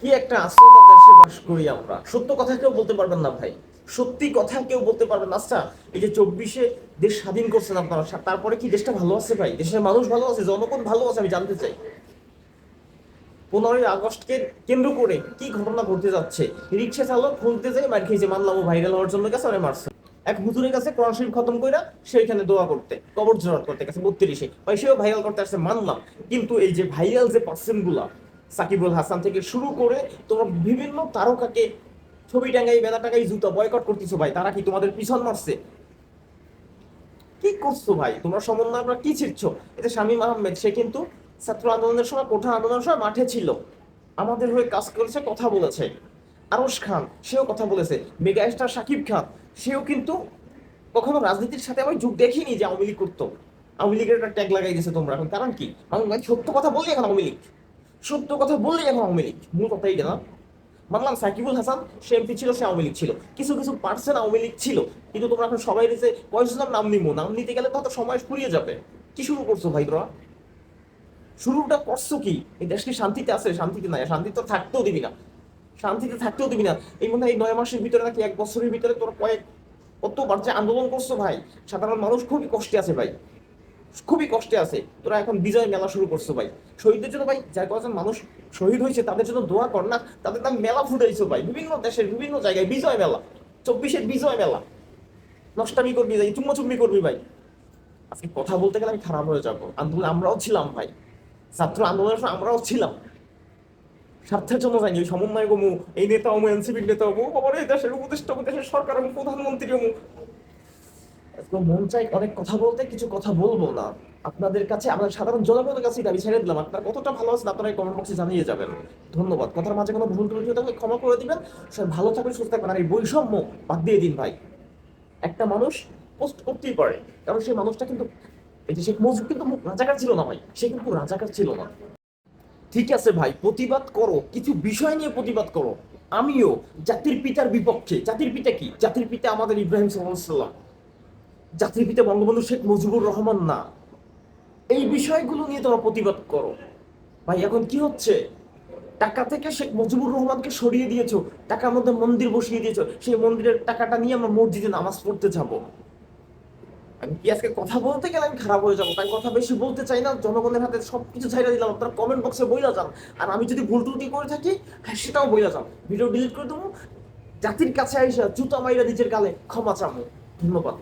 কি একটা আশ্রয় দেশে বাস করি আমরা, সত্য কথা কেউ বলতে পারবেন না ভাই। সত্যি কথা কেউ বলতে পারবেন না। আচ্ছা, এই যে 24-এ দেশ স্বাধীন করছেন আপনারা, তারপরে কি দেশটা ভালো আছে ভাই? দেশের মানুষ ভালো আছে? জনগণ ভালো আছে? আমি জানতে চাই। 15ই আগস্টকে কেন্দ্র করে কি ঘটনা ঘটতে যাচ্ছে? রিক্সা চালক খুলতে যাই মার খেয়েছে, মানলাম ও ভাইরাল হওয়ার জন্য গেছে, ওরে মারছে। এক হুজুরের কাছে কোরআন শরীফ খতম কইরা সেইখানে দোয়া করতে, কবর জোরাত করতে গেছে 32-এ, ভাই সেও ভাইরাল করতে আসছে, মানলাম। কিন্তু এই যে ভাইরাল যে পার্সন গুলা, সাকিবুল হাসান থেকে শুরু করে তোমরা বিভিন্ন তারকাকে ছবি টাঙ্গাই, বেলা টাঙ্গাই, জুতা বয়কট করতেছো ভাই, তারা কি তোমাদের পিছন মারছে? কি করছো ভাই তোমরা? সমন্বয়করা কি ছিড়ছো? এতে শামীম আহমেদ, সে কিন্তু ছাত্র আন্দোলনের সময়, কোঠা আন্দোলনের সময় মাঠে ছিল, আমাদের হয়ে কাজ করেছে, কথা বলেছে। আরশ খান, সেও কথা বলেছে। মেগা স্টার শাকিব খান, সেও কিন্তু কখনো রাজনীতির সাথে আমি যুগ দেখিনি যে আওয়ামী লীগ করতো। আওয়ামী লীগের একটা ট্যাগ লাগাই দিয়েছে তোমরা, এখন কারণ কি? আমি ভাই সত্য কথা বললি এখন আওয়ামী লীগ, সত্য কথা বললি এখন আওয়ামী লীগ, মূল কথা এইটা না। মানলাম সাকিবুল হাসান সে এমপি ছিল, সে আওয়ামী লীগ ছিল, কিছু কিছু পার্সেন্ট আওয়ামী লীগ ছিল, কিন্তু তোমরা এখন সবাই যে কয়েকজন নাম নিবো, নাম নিতে গেলে তো হয়তো সময় ফুরিয়ে যাবে। কি শুরু করছো ভাই তোরা? শুরুটা করছো কি? এই দেশ কি শান্তিতে আছে? শান্তিতে নাই, শান্তি তো থাকতেও দিবি না, শান্তিতে থাকতেও দিবি না। এই মনে হয় এই 9 মাসের ভিতরে নাকি 1 বছরের ভিতরে তোরা কতবার যে আন্দোলন করছো ভাই। সাধারণ মানুষ খুবই কষ্টে আছে ভাই, খুবই কষ্টে আছে। তোরা এখন বিজয় মেলা শুরু করছো ভাই, শহীদদের জন্য ভাই, যার কজন মানুষ শহীদ হয়েছে তাদের জন্য দোয়া কর না, তাদের নাম মেলা ফুটাইছো ভাই, বিভিন্ন দেশের বিভিন্ন জায়গায় বিজয় মেলা, 24-এর বিজয় মেলা। নষ্টামি করবি ভাই, চুম্মি করবি ভাই। আজকে কথা বলতে গেলে আমি খারাপ হয়ে যাবো। আন্দোলন আমরাও ছিলাম ভাই, ছাত্র আন্দোলনের সময় আমরাও ছিলাম, স্বার্থের জন্য যায়নি। ওই সমন্বয় গমু, এই নেতা অমু, এনসিপির নেতা অমু, আবার এই দেশের উপদেষ্টা, দেশের সরকার অমু, প্রধানমন্ত্রী অমু। আজকে মন চাই অনেক কথা বলতে, কিছু কথা বলবো না। আপনাদের কাছে, আমাদের সাধারণ জনগণের কাছে এটা আমি ছেড়ে দিলাম, আপনারা কতটা ভালো আছেন আপনারা কমেন্ট বক্সে জানিয়ে যাবেন। ধন্যবাদ। কথার মাঝে কোনো ভুল টুল থাকলে ক্ষমা করে দিবেন। সবাই ভালো থাকবেন, সুস্থ থাকবেন। আর এই বৈষম্য বাদ দিয়ে দিন ভাই। একটা মানুষ পোস্ট করতেই পারে, কারণ সেই মানুষটা কিন্তু, এই যে শেখ মুজিব কিন্তু রাজাকার ছিল না ভাই, সে কিন্তু রাজাকার ছিল না। ঠিক আছে ভাই, প্রতিবাদ করো, কিছু বিষয় নিয়ে প্রতিবাদ করো। আমিও জাতির পিতার বিপক্ষে। জাতির পিতা কি? জাতির পিতা আমাদের ইব্রাহিম সাল্লাল্লাহু আলাইহি সাল্লাম, জাতির পিতা বঙ্গবন্ধু শেখ মুজিবুর রহমান না। এই বিষয়গুলো নিয়ে তোমরা প্রতিবাদ করো ভাই। এখন কি হচ্ছে? টাকা থেকে শেখ মুজিবুর রহমানকে সরিয়ে দিয়েছো, টাকার মধ্যে মন্দির বসিয়ে দিয়েছো, সেই মন্দিরের টাকাটা নিয়ে আমরা মসজিদে নামাজ পড়তে যাব। আমি কি আজকে কথা বলতে গেলে আমি খারাপ হয়ে যাবো, তাই কথা বেশি বলতে চাই না। জনগণের হাতে সবকিছু ছাইড়া দিলাম, আপনারা কমেন্ট বক্সে বইলা যান। আর আমি যদি ভুল ত্রুটি করে থাকি, হ্যাঁ সেটাও বইলা যান, ভিডিও ডিলিট করে দেবো। জাতির কাছে আইসা জুতা মাইরা নিজের গালে ক্ষমা চাবো। ধন্যবাদ।